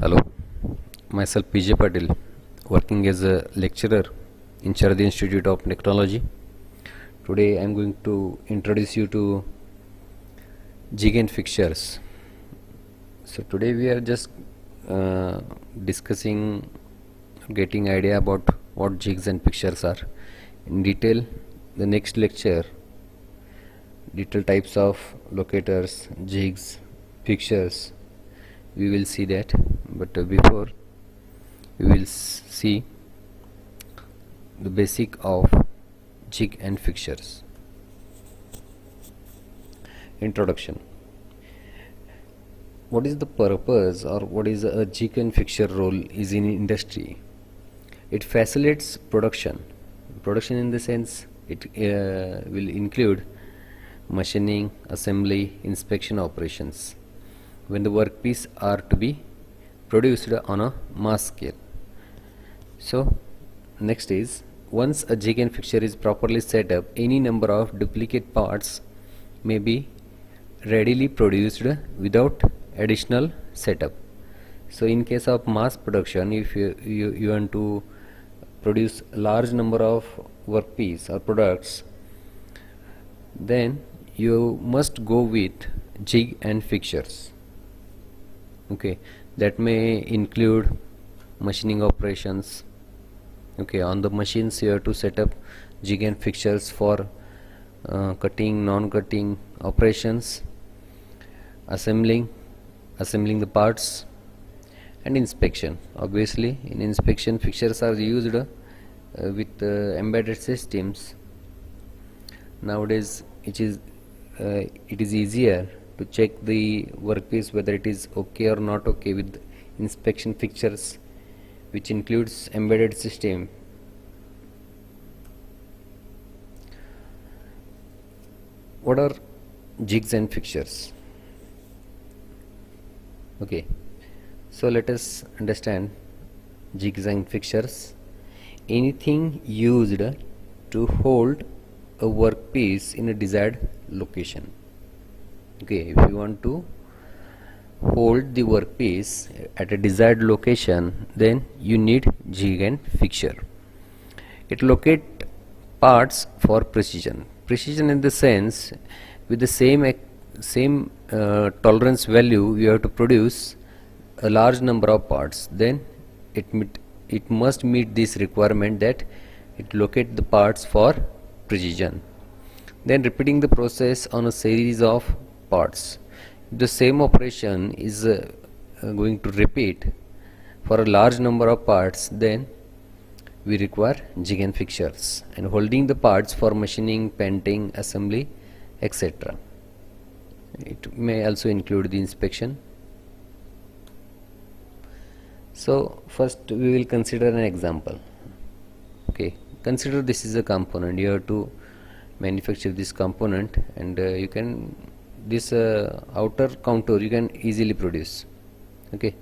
Hello, myself PJ Patil, working as a lecturer in Charadi Institute of Technology. Today I am going to introduce you to jig and fixtures. So today we are just discussing, getting idea about what jigs and fixtures are. In detail, the next lecture, detailed types of locators, jigs, fixtures, we will see that. But before, we will see the basic of jig and fixtures. Introduction. What is the purpose or what is a jig and fixture role is in industry? It facilitates production. Production in the sense it will include machining, assembly, inspection operations when the workpiece are to be produced on a mass scale. So next is, once a jig and fixture is properly set up, any number of duplicate parts may be readily produced without additional setup. So in case of mass production, if you want to produce a large number of workpiece or products, then you must go with jig and fixtures. Okay, that may include machining operations. Okay, on the machines you have to set up jig and fixtures for cutting, non-cutting operations, assembling the parts, and inspection. Obviously in inspection, fixtures are used with embedded systems. Nowadays it is easier to check the workpiece whether it is okay or not okay with inspection fixtures, which includes embedded system. What are jigs and fixtures? Okay, so let us understand jigs and fixtures. Anything used to hold a workpiece in a desired location. Okay, if you want to hold the workpiece at a desired location, then you need jig and fixture. It locate parts for precision. Precision in the sense, with the same tolerance value, you have to produce a large number of parts. Then it must meet this requirement that it locate the parts for precision. Then repeating the process on a series of parts. If the same operation is going to repeat for a large number of parts, then we require jig and fixtures, and holding the parts for machining, painting, assembly, etc. It may also include the inspection. So first we will consider an example. Okay, consider this is a component. You have to manufacture this component, and you can this outer contour you can easily produce. Okay,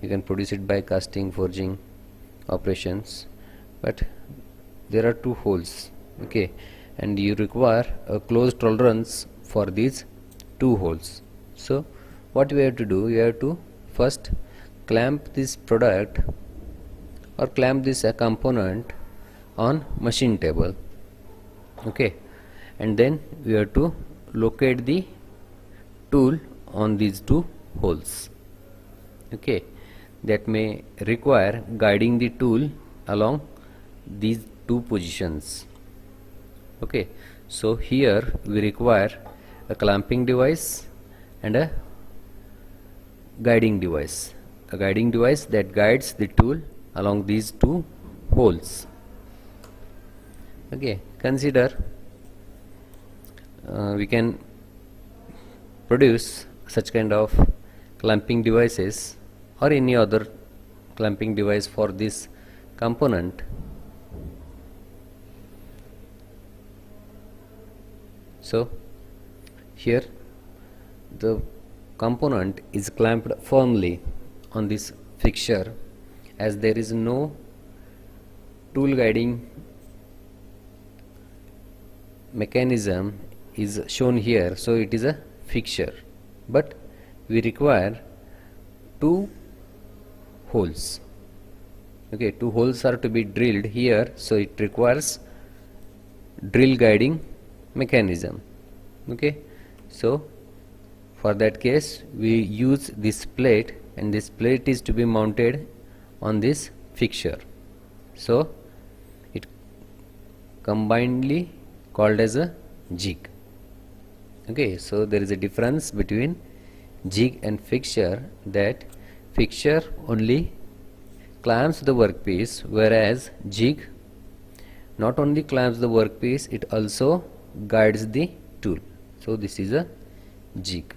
you can produce it by casting, forging operations, but there are two holes. Okay, and you require a close tolerance for these two holes. So what we have to do, you have to first clamp this product or clamp this component on machine table. Okay, and then we have to locate the tool on these two holes. Okay, that may require guiding the tool along these two positions. Okay, so here we require a clamping device and a guiding device. A guiding device that guides the tool along these two holes. Okay, consider we can produce such kind of clamping devices or any other clamping device for this component. So here the component is clamped firmly on this fixture, as there is no tool guiding mechanism is shown here, so it is a fixture. But we require two holes. Okay, 2 holes are to be drilled here, so it requires drill guiding mechanism. Okay, so for that case we use this plate, and this plate is to be mounted on this fixture, so it combinedly called as a jig. Okay, so there is a difference between jig and fixture, that fixture only clamps the workpiece, whereas jig not only clamps the workpiece, it also guides the tool. So this is a jig.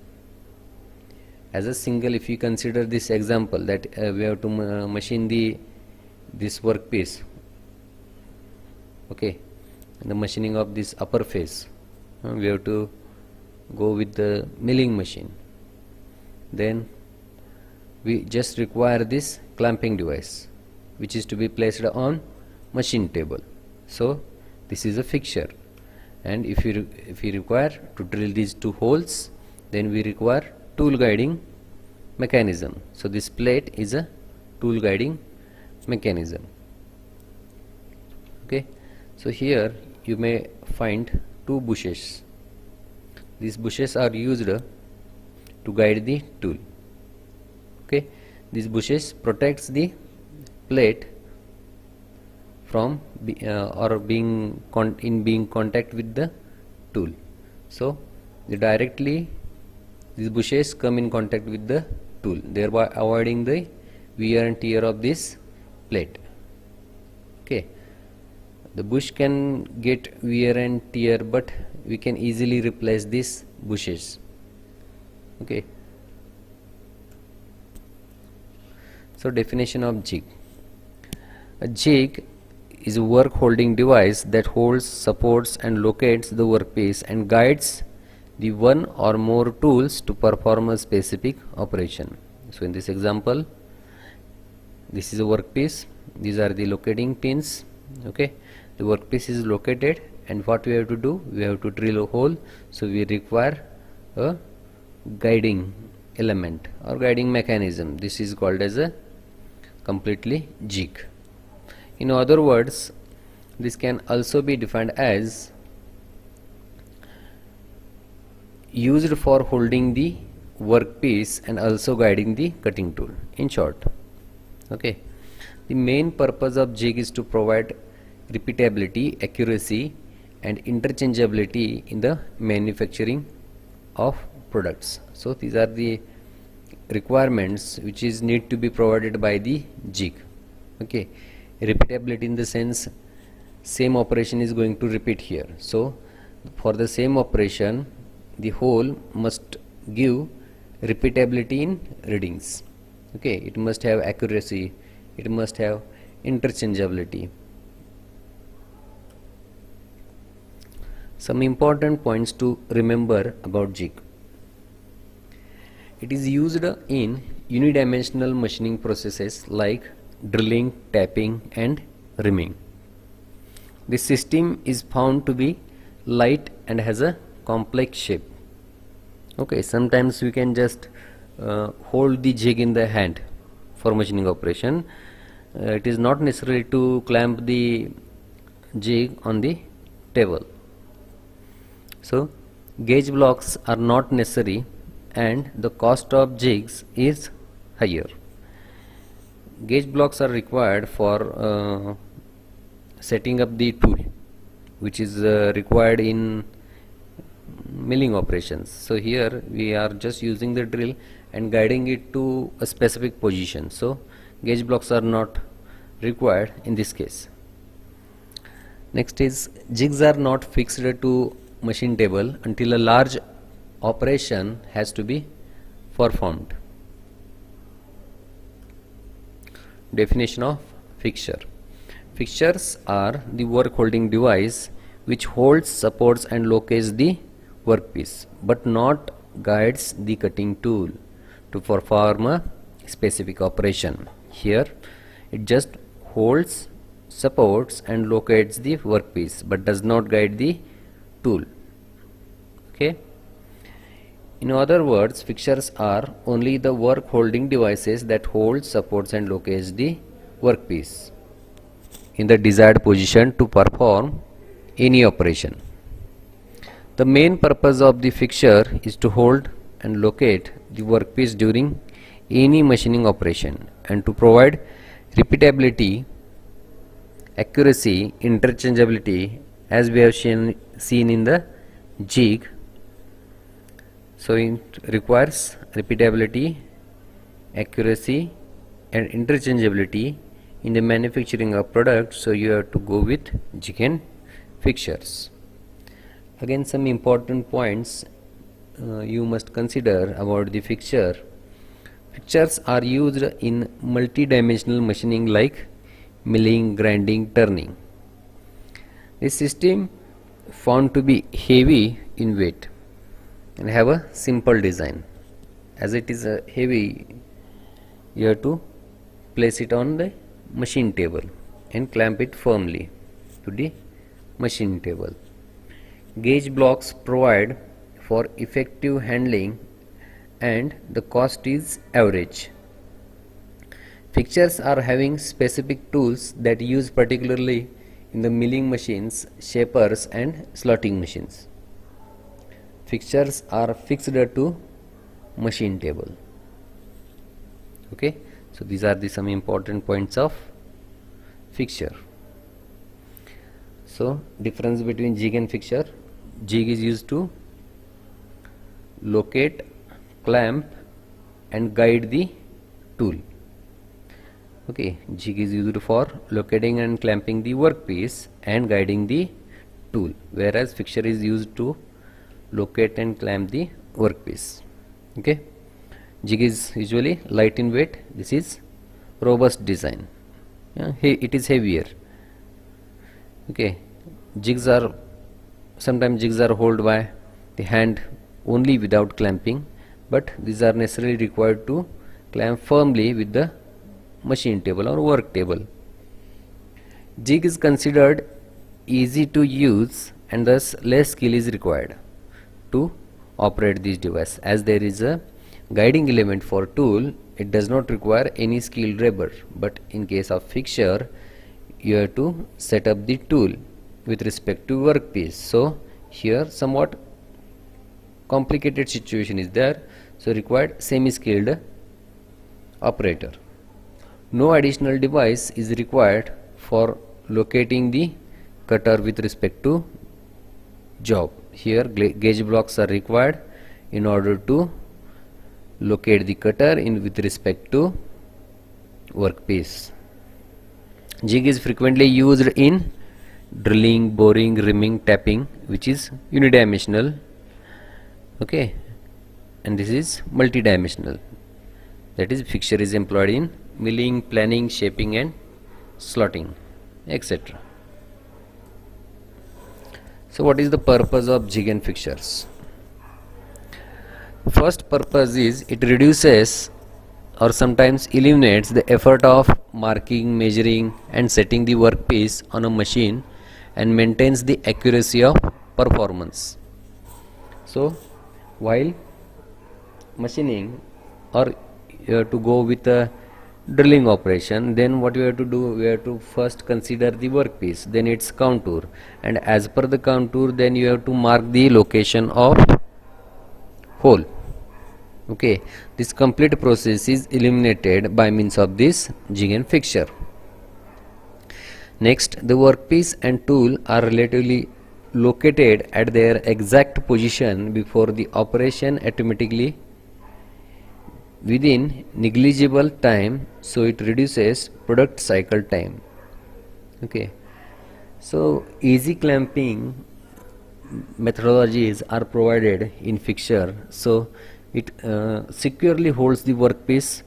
As a single, if you consider this example that we have to machine this workpiece, okay, the machining of this upper face, we have to go with the milling machine. Then we just require this clamping device, which is to be placed on machine table. So this is a fixture, and if we require to drill these 2 holes, then we require tool guiding mechanism. So this plate is a tool guiding mechanism. Okay, so here you may find 2 bushes. These bushes are used to guide the tool. Okay, these bushes protects the plate from being contact with the tool. So these bushes come in contact with the tool, thereby avoiding the wear and tear of this plate. Okay, the bush can get wear and tear, but we can easily replace these bushes. Okay, so definition of jig. A jig is a work holding device that holds, supports and locates the workpiece and guides the one or more tools to perform a specific operation. So in this example, this is a workpiece, these are the locating pins. Okay, the workpiece is located, and what we have to do, we have to drill a hole, so we require a guiding element or guiding mechanism. This is called as a completely jig. In other words, this can also be defined as used for holding the workpiece and also guiding the cutting tool, in short. Okay, the main purpose of jig is to provide repeatability, accuracy and interchangeability in the manufacturing of products. So these are the requirements which is need to be provided by the jig. Okay, repeatability in the sense same operation is going to repeat here, so for the same operation the hole must give repeatability in readings. Okay, it must have accuracy, it must have interchangeability. Some important points to remember about jig. It is used in unidimensional machining processes like drilling, tapping and rimming. This system is found to be light and has a complex shape. Okay, sometimes we can just hold the jig in the hand for machining operation. It is not necessary to clamp the jig on the table. So gauge blocks are not necessary and the cost of jigs is higher. Gauge blocks are required for setting up the tool, which is required in milling operations. So here we are just using the drill and guiding it to a specific position, so gauge blocks are not required in this case. Next is, jigs are not fixed to machine table until a large operation has to be performed. Definition of fixture. Fixtures are the work holding device which holds, supports and locates the workpiece but not guides the cutting tool to perform a specific operation. Here it just holds, supports and locates the workpiece but does not guide the tool. Okay, In other words, fixtures are only the work holding devices that hold, supports and locates the workpiece in the desired position to perform any operation. The main purpose of the fixture is to hold and locate the workpiece during any machining operation and to provide repeatability, accuracy, interchangeability, as we have seen in the jig. So it requires repeatability, accuracy and interchangeability in the manufacturing of products, so you have to go with jig and fixtures. Again, some important points you must consider about the fixture. Fixtures are used in multi-dimensional machining like milling, grinding, turning. This system found to be heavy in weight and have a simple design. As it is heavy, you have to place it on the machine table and clamp it firmly to the machine table. Gauge blocks provide for effective handling and the cost is average. Fixtures are having specific tools that use particularly in the milling machines, shapers and slotting machines. Fixtures are fixed to machine table. Okay, so these are the some important points of fixture. So difference between jig and fixture: jig is used to locate, clamp and guide the tool. Okay, jig is used for locating and clamping the workpiece and guiding the tool, whereas fixture is used to locate and clamp the workpiece. Okay, jig is usually light in weight, this is robust design. It is heavier. Okay, sometimes jigs are held by the hand only without clamping, but these are necessarily required to clamp firmly with the machine table or work table. Jig is considered easy to use and thus less skill is required to operate this device. As there is a guiding element for tool, it does not require any skilled labor, but in case of fixture you have to set up the tool with respect to workpiece. So here somewhat complicated situation is there, so required semi-skilled operator. No additional device is required for locating the cutter with respect to job. Here gauge blocks are required in order to locate the cutter with respect to workpiece. Jig is frequently used in drilling, boring, rimming, tapping, which is unidimensional. Okay, and this is multidimensional, that is fixture is employed in milling, planing, shaping and slotting, etc. So what is the purpose of jig and fixtures? First purpose is it reduces or sometimes eliminates the effort of marking, measuring and setting the workpiece on a machine and maintains the accuracy of performance. So while machining, or you have to go with a drilling operation, then what you have to do, we have to first consider the workpiece, then its contour, and as per the contour then you have to mark the location of hole. Okay, this complete process is eliminated by means of this jig and fixture. Next, the workpiece and tool are relatively located at their exact position before the operation automatically within negligible time, so it reduces product cycle time. Okay, so easy clamping methodologies are provided in fixture, so it securely holds the workpiece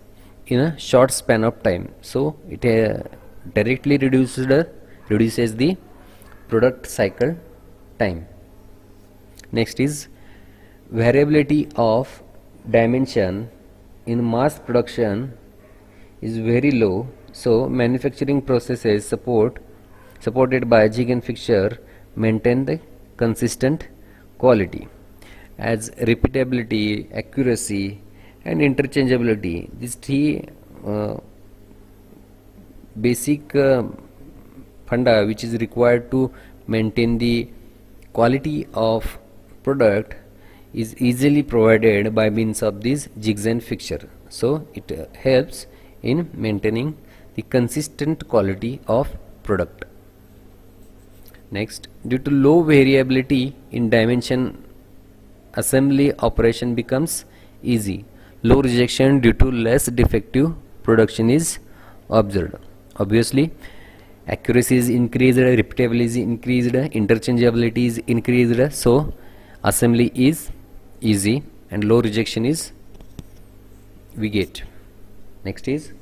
in a short span of time, so it directly reduces the product cycle time. Next is variability of dimension in mass production is very low, so manufacturing processes supported by jig and fixture maintain the consistent quality. as repeatability, accuracy, and interchangeability. These three basic funda which is required to maintain the quality of product is easily provided by means of these jigs and fixture. So it helps in maintaining the consistent quality of product. Next, due to low variability in dimension, assembly operation becomes easy. Low rejection due to less defective production is observed. Obviously, accuracy is increased, repeatability is increased, interchangeability is increased, so assembly is easy and low rejection is we get. Next is,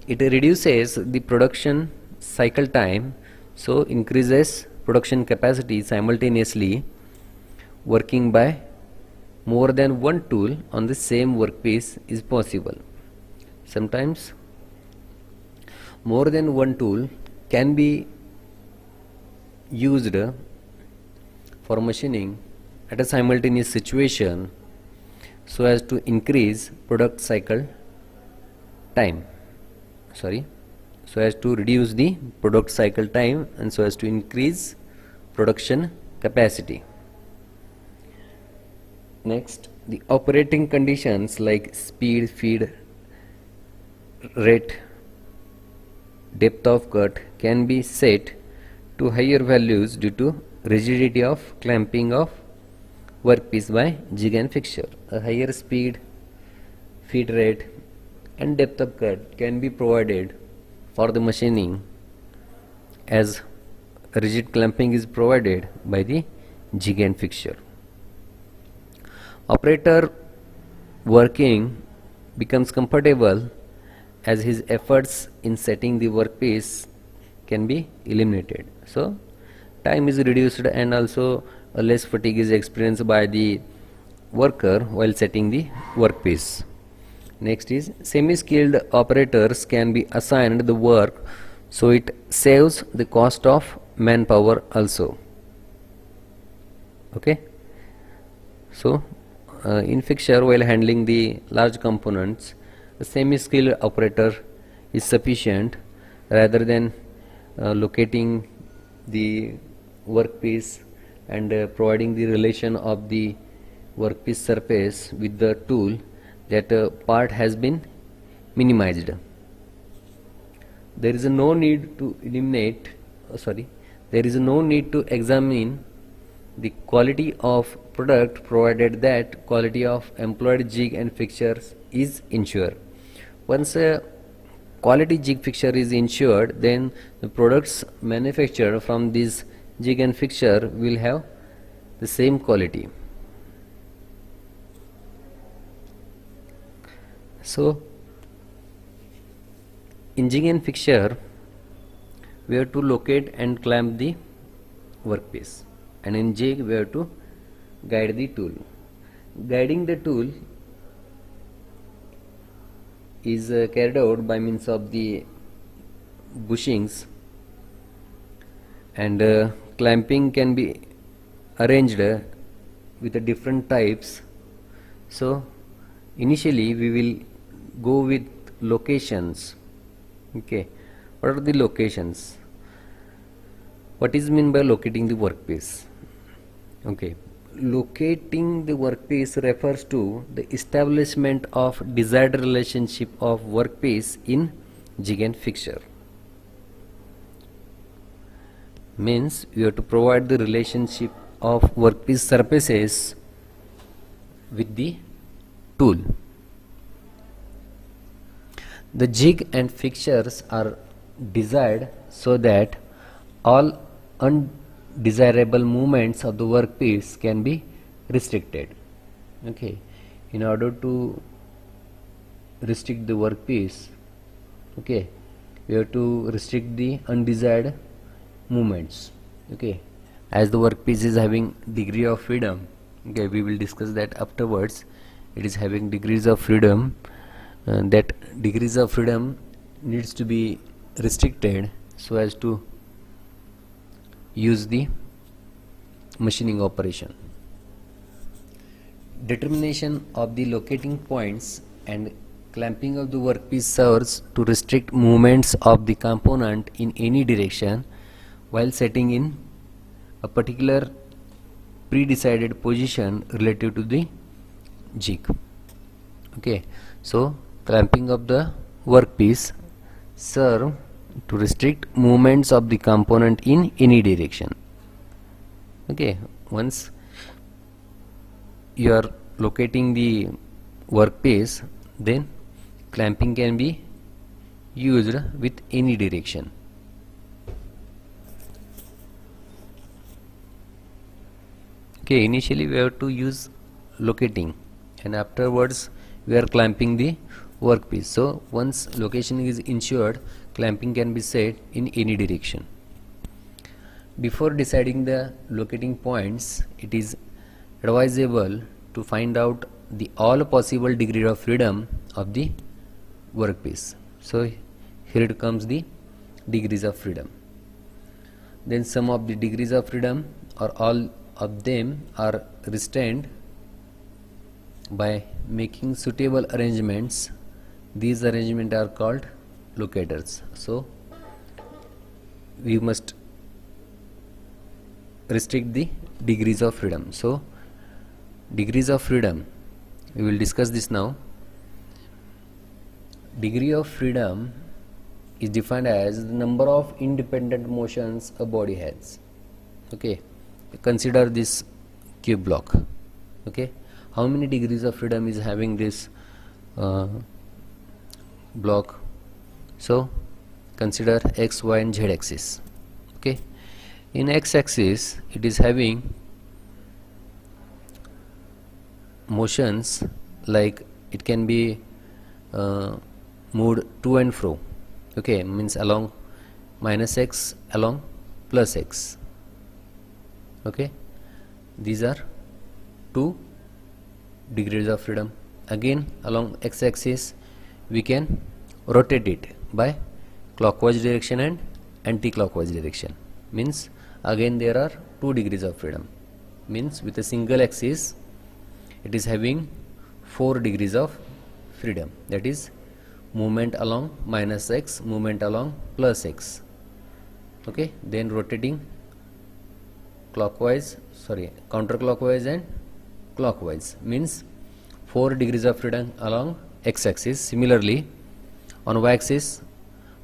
it reduces the production cycle time, so increases production capacity. Simultaneously working by more than one tool on the same workpiece is possible. Sometimes more than one tool can be used for machining at a simultaneous situation so as to increase product cycle time, so as to reduce the product cycle time and so as to increase production capacity. Next, the operating conditions like speed, feed rate, depth of cut can be set to higher values due to rigidity of clamping of workpiece by jig and fixture. A higher speed, feed rate and depth of cut can be provided for the machining as rigid clamping is provided by the jig and fixture. Operator working becomes comfortable as his efforts in setting the workpiece can be eliminated. So time is reduced and also a less fatigue is experienced by the worker while setting the workpiece. Next is, semi-skilled operators can be assigned the work, so it saves the cost of manpower also. Okay, so in fixture, while handling the large components, a semi-skilled operator is sufficient rather than locating the workpiece and providing the relation of the workpiece surface with the tool. That part has been minimized. There is no need to eliminate, there is no need to examine the quality of product provided that quality of employed jig and fixtures is ensured. Once a quality jig fixture is ensured, then the products manufactured from this jig and fixture will have the same quality. So in jig and fixture we have to locate and clamp the workpiece, and in jig we have to guide the tool. Guiding the tool is carried out by means of the bushings, and clamping can be arranged with the different types. So initially we will go with locations. Okay, what are the locations? What is meant by locating the workpiece? Okay, locating the workpiece refers to the establishment of desired relationship of workpiece in jig and fixture. Means you have to provide the relationship of workpiece surfaces with the tool. The jig and fixtures are designed so that all undesirable movements of the workpiece can be restricted. Okay, in order to restrict the workpiece, okay, we have to restrict the undesired movements. Okay, as the workpiece is having degree of freedom, okay, we will discuss that afterwards. It is having degrees of freedom, that degrees of freedom needs to be restricted so as to use the machining operation. Determination of the locating points and clamping of the workpiece serves to restrict movements of the component in any direction while setting in a particular pre-decided position relative to the jig. Okay, so clamping of the workpiece serve to restrict movements of the component in any direction. Okay, once you are locating the workpiece, then clamping can be used with any direction. Okay, initially we have to use locating and afterwards we are clamping the workpiece. So once location is ensured, clamping can be set in any direction. Before deciding the locating points, it is advisable to find out the all possible degree of freedom of the workpiece. So here it comes the degrees of freedom. Then some of the degrees of freedom or all of them are restrained by making suitable arrangements. These arrangements are called locators. So we must restrict the degrees of freedom. So degrees of freedom, we will discuss this now. Degree of freedom is defined as the number of independent motions a body has. Okay, consider this cube block. Okay, how many degrees of freedom is having this block? So consider x, y and z axis. Okay, in x axis it is having motions like it can be moved to and fro. Okay, means along minus x, along plus x. Okay, these are 2 degrees of freedom. Again along x axis we can rotate it by clockwise direction and anti-clockwise direction. Means again there are 2 degrees of freedom. Means with a single axis it is having 4 degrees of freedom, that is movement along minus x, movement along plus x. Okay, then rotating counterclockwise and clockwise, means 4 degrees of freedom along x axis. Similarly on y axis,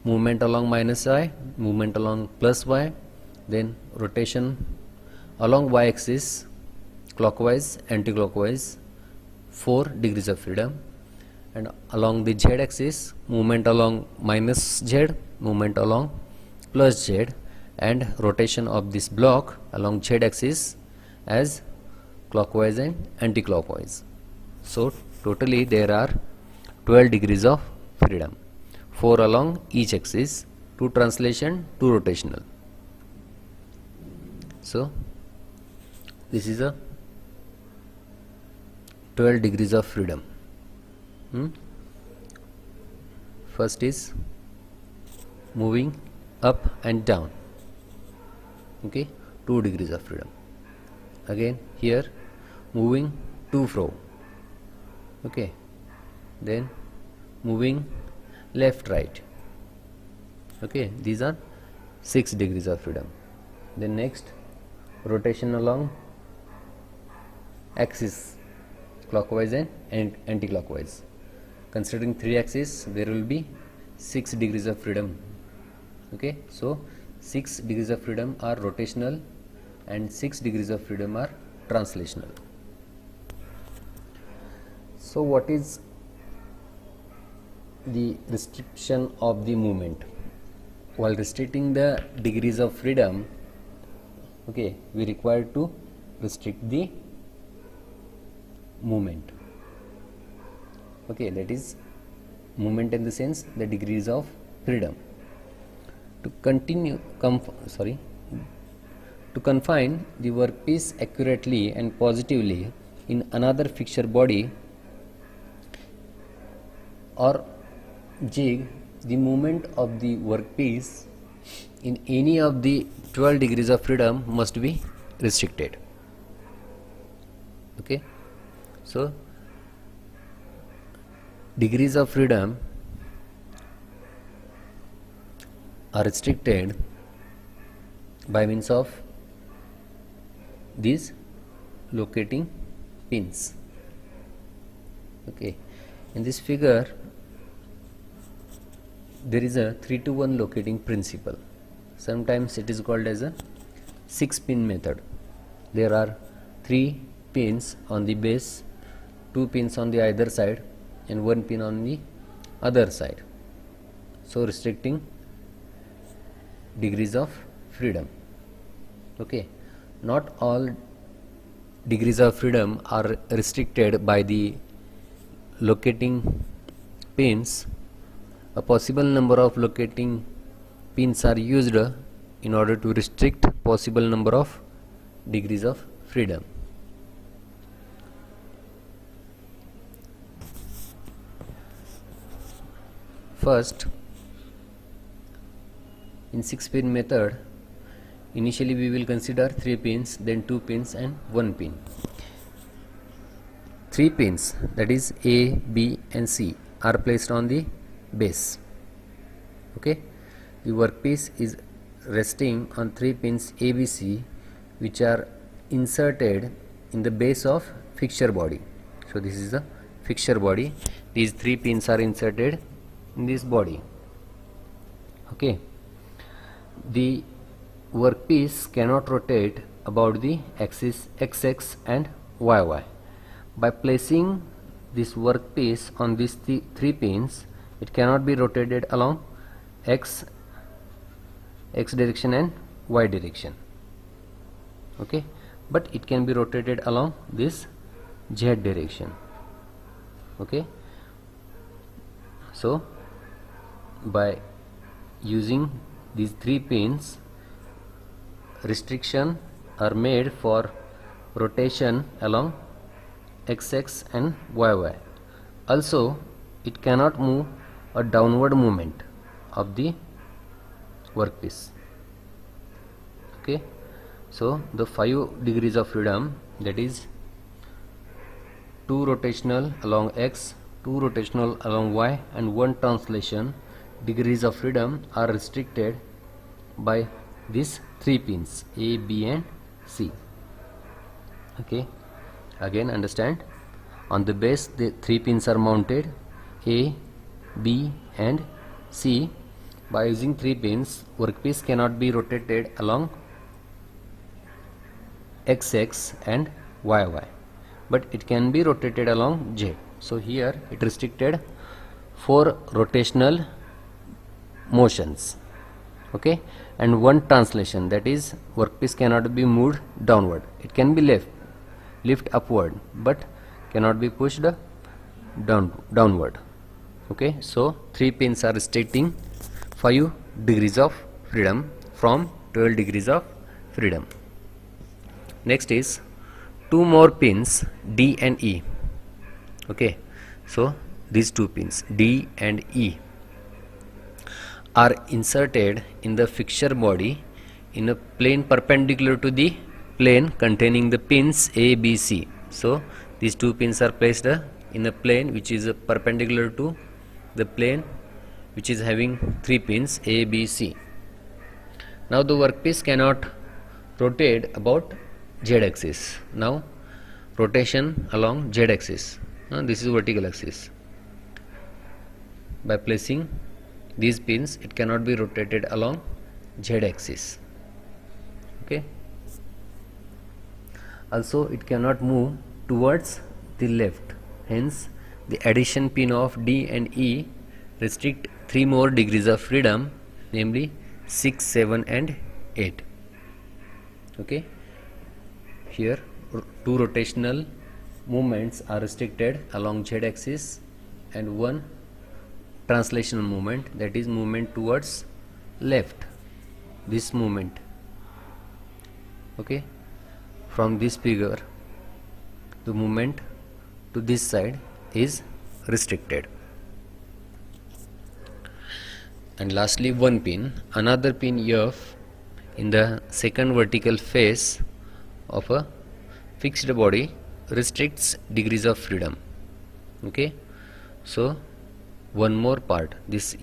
movement along minus y, movement along plus y, then rotation along y axis clockwise, anti-clockwise, 4 degrees of freedom, and along the z axis, movement along minus z, movement along plus z, and rotation of this block along z axis as clockwise and anti-clockwise. So totally there are 12 degrees of freedom, 4 along each axis, 2 translation, 2 rotational. So this is a 12 degrees of freedom. First is moving up and down. Okay, 2 degrees of freedom. Again here moving to fro. Okay, then moving left right. Okay, these are 6 degrees of freedom. Then next, rotation along axis clockwise and anti-clockwise. Considering 3 axes, there will be 6 degrees of freedom. Okay, so 6 degrees of freedom are rotational and 6 degrees of freedom are translational. So what is the restriction of the movement? While restricting the degrees of freedom, okay, we require to restrict the movement. Okay, that is movement in the sense the degrees of freedom. To confine the workpiece accurately and positively in another fixture body or jig, the movement of the workpiece in any of the 12 degrees of freedom must be restricted. Okay, So degrees of freedom are restricted by means of these locating pins. Okay, in this figure there is a 3 to 1 locating principle. Sometimes it is called as a 6-pin method. There are 3 pins on the base, 2 pins on the either side and 1 pin on the other side, so restricting degrees of freedom. Okay, not all degrees of freedom are restricted by the locating pins. A possible number of locating pins are used in order to restrict possible number of degrees of freedom. First, in 6-pin method, initially we will consider 3 pins, then 2 pins and 1 pin. 3 pins, that is A, B and C, are placed on the base. Okay, the workpiece is resting on 3 pins A, B, C, which are inserted in the base of fixture body. So this is the fixture body. These 3 pins are inserted in this body. Okay, the workpiece cannot rotate about the axis XX and YY. By placing this workpiece on these 3 pins, it cannot be rotated along X direction and Y direction. Okay, but it can be rotated along this Z direction. Okay, so by using these 3 pins, restriction are made for rotation along XX and YY. Also, it cannot move a downward movement of the workpiece. Okay, so the 5 degrees of freedom, that is 2 rotational along X, 2 rotational along Y and 1 translation degrees of freedom, are restricted by these 3 pins A, B and C. Okay, again understand, on the base the 3 pins are mounted A, B and C. By using 3 pins, workpiece cannot be rotated along XX and YY, but it can be rotated along Z. So here it restricted 4 rotational motions. Okay, and 1 translation, that is workpiece cannot be moved downward. It can be lift upward but cannot be pushed downward. Okay, so 3 pins are restricting 5 degrees of freedom from 12 degrees of freedom. Next is 2 more pins D and E. Okay, so these 2 pins D and E are inserted in the fixture body in a plane perpendicular to the plane containing the pins A, B, C. So these 2 pins are placed in a plane which is perpendicular to the plane which is having 3 pins A, B, C. Now the workpiece cannot rotate about Z axis. Now rotation along Z axis. This is vertical axis. By placing these pins, it cannot be rotated along Z axis. Okay, also it cannot move towards the left. Hence the addition pin of D and E restrict 3 more degrees of freedom, namely 6, 7 and 8. Okay, here 2 rotational movements are restricted along Z axis and 1 translational movement, that is movement towards left, this movement. Okay, from this figure the movement to this side is restricted. And lastly 1 pin, another pin F in the second vertical face of a fixed body restricts degrees of freedom. Okay, so one more part, this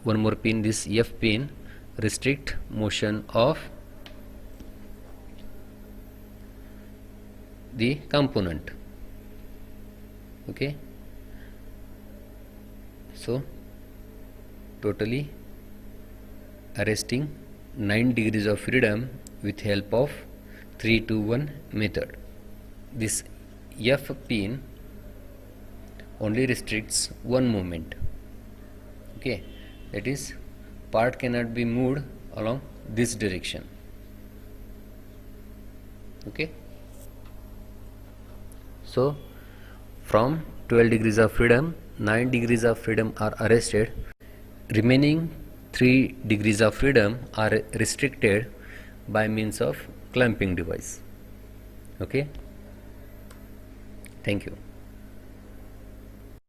one more pin, this F pin restrict motion of the component. Okay, so totally arresting 9 degrees of freedom with help of 3-2-1 method. This F pin only restricts one movement. Okay, that is, part cannot be moved along this direction. Okay, so from 12 degrees of freedom, 9 degrees of freedom are arrested, remaining 3 degrees of freedom are restricted by means of clamping device. Okay, thank you.